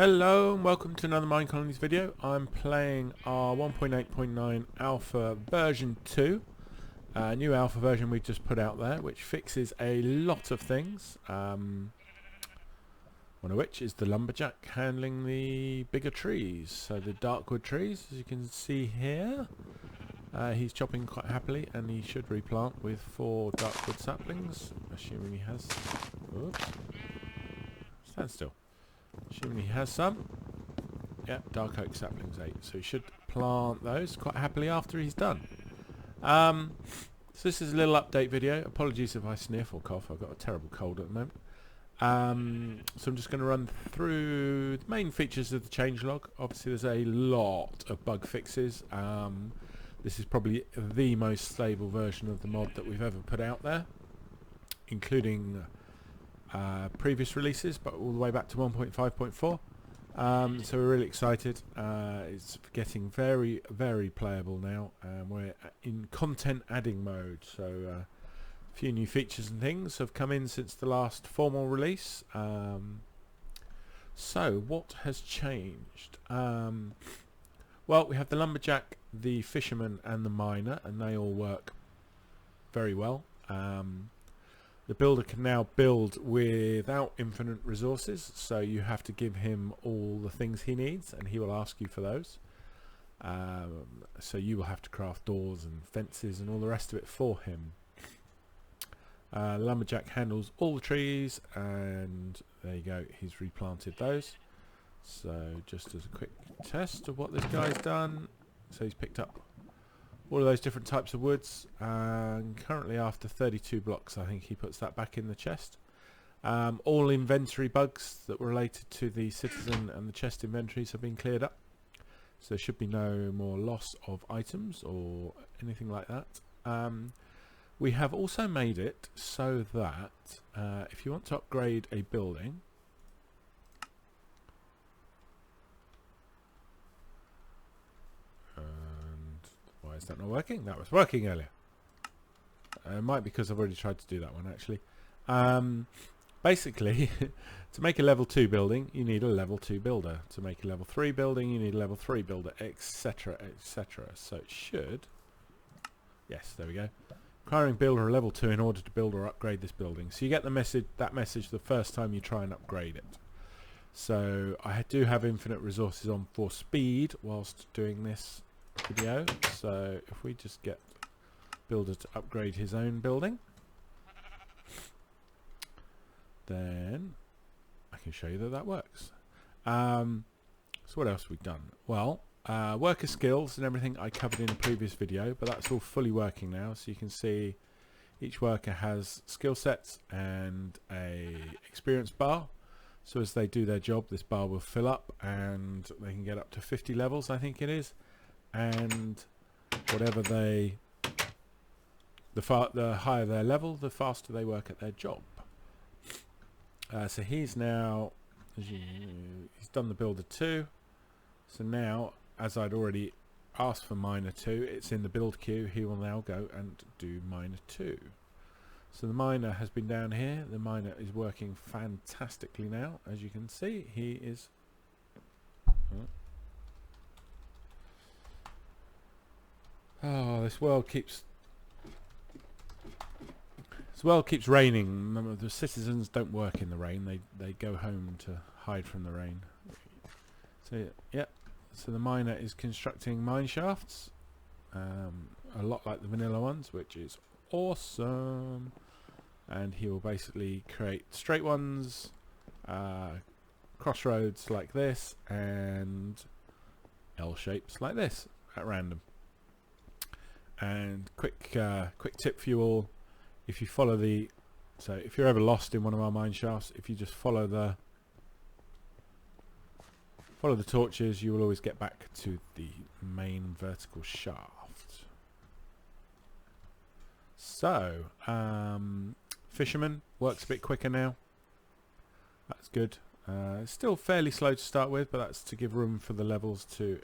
Hello and welcome to another MineColonies video. I'm playing our 1.8.9 Alpha version 2, a new Alpha version we've just put out there, which fixes a lot of things, one of which is the lumberjack handling the bigger trees, so the darkwood trees, as you can see here. He's chopping quite happily, and he should replant with 4 darkwood saplings, assuming he has... Oops. Stand still. Assuming he has some. Yeah, dark oak saplings 8. So he should plant those quite happily after he's done. So this is a little update video. Apologies if I sniff or cough. I've got a terrible cold at the moment. So I'm just going to run through the main features of the changelog. Obviously there's a lot of bug fixes. This is probably the most stable version of the mod that we've ever put out there, including previous releases, but all the way back to 1.5.4. So we're really excited. It's getting very, very playable now, and we're in content adding mode. So a few new features and things have come in since the last formal release. So what has changed? Well, we have the lumberjack, the fisherman, and the miner, and they all work very well. The builder can now build without infinite resources, so you have to give him all the things he needs and he will ask you for those. So you will have to craft doors and fences and all the rest of it for him. The lumberjack handles all the trees, and there you go, he's replanted those. So just as a quick test of what this guy's done, so he's picked up all of those different types of woods, and currently after 32 blocks I think he puts that back in the chest. All inventory bugs that were related to the citizen and the chest inventories have been cleared up, so there should be no more loss of items or anything like that. We have also made it so that if you want to upgrade a building, why is that not working? That was working earlier. It might be because I've already tried to do that one actually. Basically, to make a level 2 building, you need a level 2 builder. To make a level 3 building, you need a level 3 builder, etc, etc. So it should... Yes, there we go. Requiring builder a level 2 in order to build or upgrade this building. So you get the message, that message the first time you try and upgrade it. So I do have infinite resources on for speed whilst doing this video, so if we just get builder to upgrade his own building, then I can show you that that works. So what else have we done? Well, worker skills and everything I covered in a previous video, but that's all fully working now. So you can see each worker has skill sets and a experience bar, so as they do their job this bar will fill up and they can get up to 50 levels I think it is. And whatever the higher their level, the faster they work at their job. So he's now, he's done the builder 2. So now, as I'd already asked for miner 2, it's in the build queue. He will now go and do miner 2. So the miner has been down here. The miner is working fantastically now, as you can see. He is... Oh, this world keeps raining. The citizens don't work in the rain. They go home to hide from the rain. So yeah, so the miner is constructing mine shafts, a lot like the vanilla ones, which is awesome. And he will basically create straight ones, crossroads like this, and L shapes like this at random. And quick tip for you all: if you follow the, so if you're ever lost in one of our mine shafts, if you just follow the torches, you will always get back to the main vertical shaft. So fisherman works a bit quicker now. That's good. It's still fairly slow to start with, but that's to give room for the levels to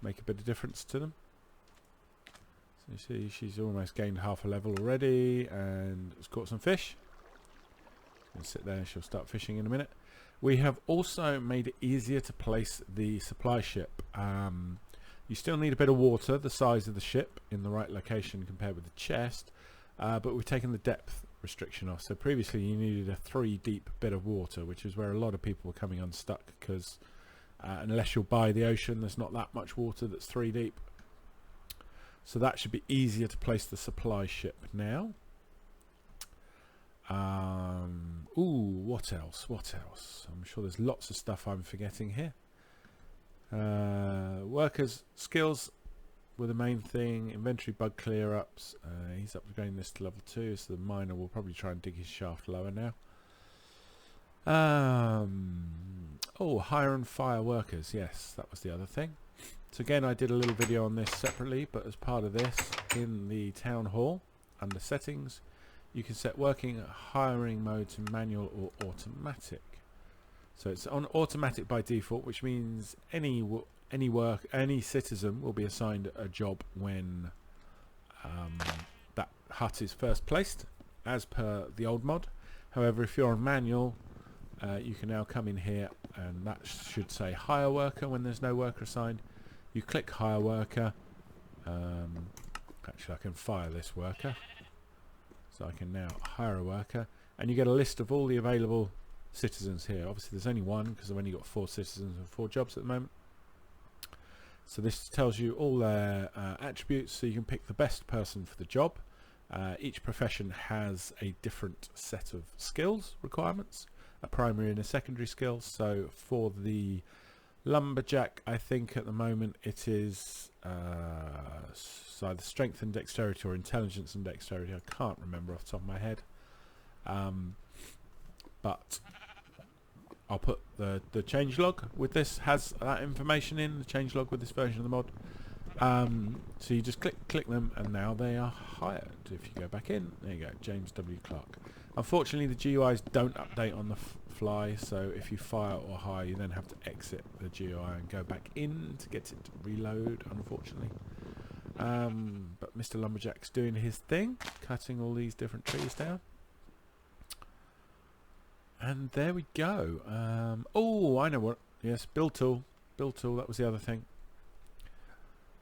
make a bit of difference to them. You see she's almost gained half a level already and has caught some fish. She'll sit there, she'll start fishing in a minute. We have also made it easier to place the supply ship. You still need a bit of water, the size of the ship, in the right location compared with the chest, but we've taken the depth restriction off. So previously you needed a 3 deep bit of water, which is where a lot of people were coming unstuck, because unless you're by the ocean, there's not that much water that's 3 deep. So that should be easier to place the supply ship now. Ooh, what else? What else? I'm sure there's lots of stuff I'm forgetting here. Workers skills were the main thing. Inventory bug clear ups. He's upgrading this to level 2, so the miner will probably try and dig his shaft lower now. Oh, hire and fire workers. Yes, that was the other thing. So again, I did a little video on this separately, but as part of this, in the town hall under settings, you can set working hiring mode to manual or automatic. So it's on automatic by default, which means any citizen will be assigned a job when that hut is first placed, as per the old mod. However, if you're on manual, you can now come in here, and that should say hire worker when there's no worker assigned. You click hire worker. Actually, I can fire this worker. So I can now hire a worker, and you get a list of all the available citizens here. Obviously there's only one, because I've only got 4 citizens and 4 jobs at the moment. So this tells you all their attributes, so you can pick the best person for the job. Each profession has a different set of skills requirements, a primary and a secondary skill. So for the lumberjack, I think at the moment it is either strength and dexterity or intelligence and dexterity. I can't remember off the top of my head, but I'll put the changelog with this, has that information in the changelog with this version of the mod. So you just click them, and now they are hired. If you go back in, there you go, James W. Clark. Unfortunately, the GUIs don't update on the fly, so if you fire or hire, you then have to exit the GUI and go back in to get it to reload, unfortunately. But Mr. Lumberjack's doing his thing, cutting all these different trees down. And there we go. Oh, I know what. Yes, build tool. Build tool, that was the other thing.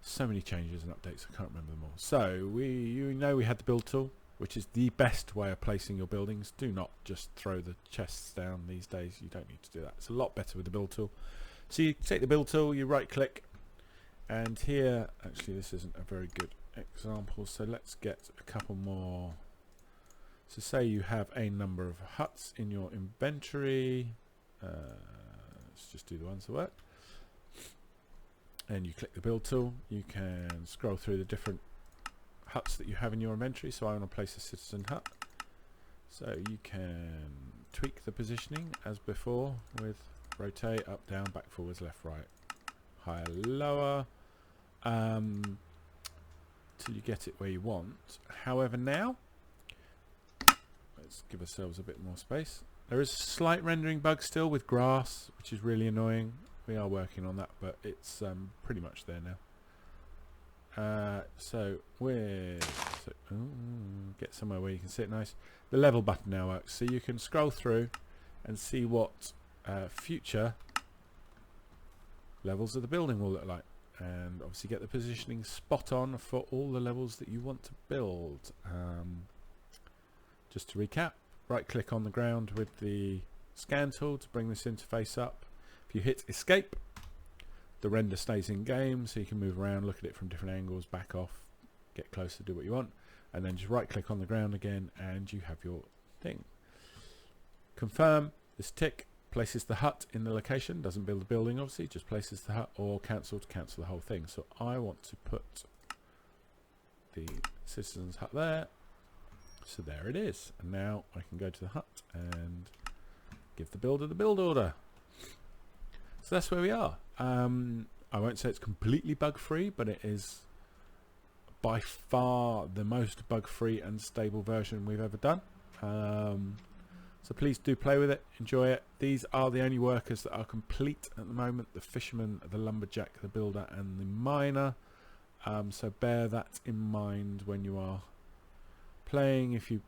So many changes and updates, I can't remember them all. So, you know we had the build tool, which is the best way of placing your buildings. Do not just throw the chests down these days. You don't need to do that. It's a lot better with the build tool. So you take the build tool, you right click, and here, actually this isn't a very good example, so let's get a couple more. So say you have a number of huts in your inventory. Let's just do the ones that work. And you click the build tool, you can scroll through the different huts that you have in your inventory. So I want to place a citizen hut. So you can tweak the positioning as before with rotate, up, down, back, forwards, left, right, higher, lower, till you get it where you want. However, now let's give ourselves a bit more space. There is a slight rendering bug still with grass, which is really annoying. We are working on that, but it's pretty much there now. So get somewhere where you can sit nice. The level button now works, so you can scroll through and see what future levels of the building will look like, and obviously get the positioning spot on for all the levels that you want to build. Just to recap, right click on the ground with the scan tool to bring this interface up. If you hit escape, the render stays in game, so you can move around, look at it from different angles, back off, get closer, do what you want, and then just right click on the ground again and you have your thing. Confirm, this tick places the hut in the location, doesn't build the building obviously, just places the hut, or cancel to cancel the whole thing. So I want to put the citizens hut there, so there it is, and now I can go to the hut and give the builder the build order. So that's where we are. I won't say it's completely bug-free, but it is by far the most bug-free and stable version we've ever done. So please do play with it, enjoy it. These are the only workers that are complete at the moment: the fisherman, the lumberjack, the builder, and the miner. So bear that in mind when you are playing. If you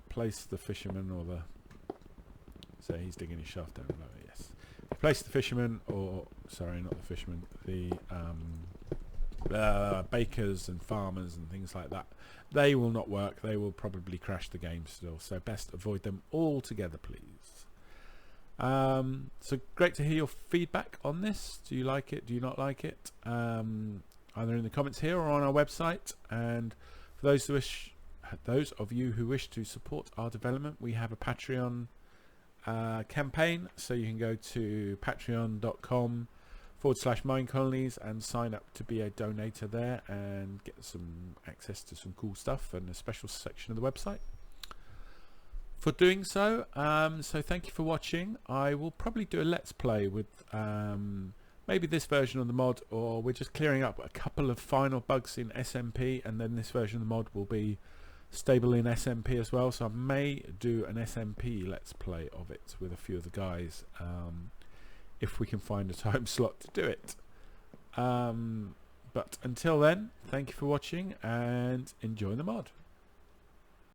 place the fisherman or the So he's digging his shaft down below. Yes. Replace the fisherman, or sorry, not the fisherman, the bakers and farmers and things like that. They will not work. They will probably crash the game still. So best avoid them altogether, please. So great to hear your feedback on this. Do you like it? Do you not like it? Either in the comments here or on our website. And for those of you who wish to support our development, we have a Patreon campaign. So you can go to patreon.com/MineColonies and sign up to be a donator there and get some access to some cool stuff and a special section of the website for doing so. So thank you for watching. I will probably do a let's play with maybe this version of the mod, or we're just clearing up a couple of final bugs in SMP, and then this version of the mod will be stable in SMP as well. So I may do an SMP let's play of it with a few of the guys, if we can find a time slot to do it. But until then, thank you for watching and enjoy the mod.